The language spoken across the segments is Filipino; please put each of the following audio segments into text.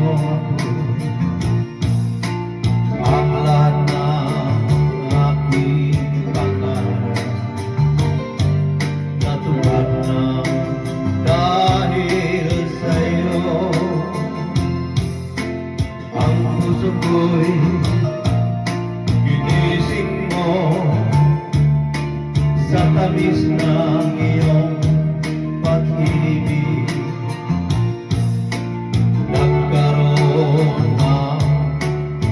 mo ang lahat ng aking pangarap, natupad na dahil sa'yo. Ang puso ko'y ginising mo sa tamis ng iyong pag-ibig. Nagkaroon ng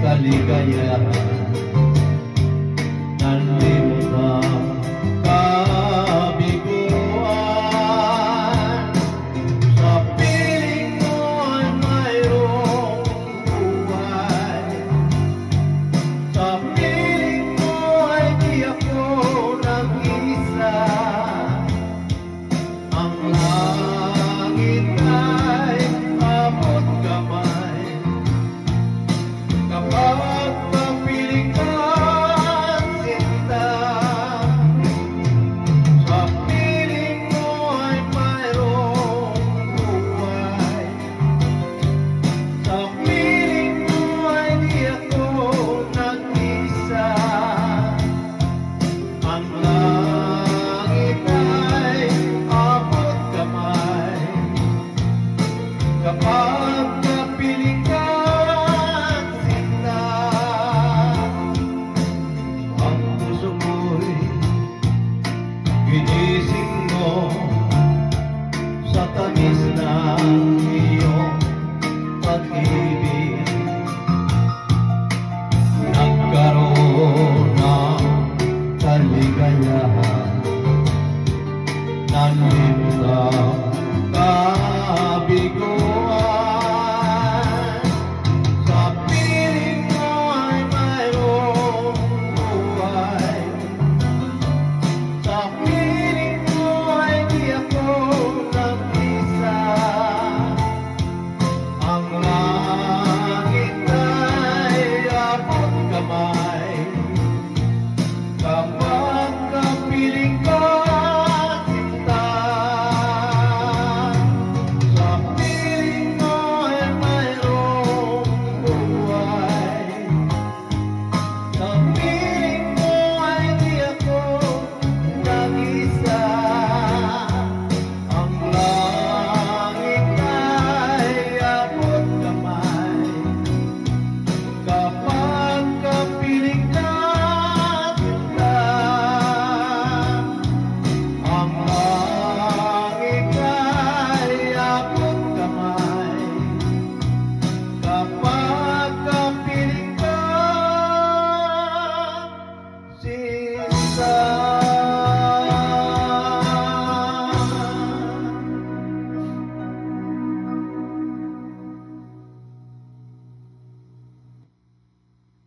kaligayahan, nanlimutang kabiguan. Sa piling mo ay mayroong buhay, sa piling mo ay di ako nag-isa. Ang langit ay abot kamay kapag kapiling ka, sinta. Sa piling mo ay mayroong buhay, sa piling mo ay di ako nag-isa. Ang langit ay abot kamay kapag kapiling ka, sinta. Ang puso ko'y ginising mo sa tamis ng iyong pag-ibig. Nagkaroon ng kaligayahan, nanlimutang kabiguan. Sa piling mo ay mayroong buhay, sa piling mo ay di ako nag-isa. Ang langit ay abot kamay kapag kapiling ka, sinta. Sa piling mo ay mayroong buhay, sa piling mo ay di ako nag-isa. Ang langit ay abot kamay kapag kapiling ka, sinta. Ang langit ay abot kamay kapag kapiling ka, sinta.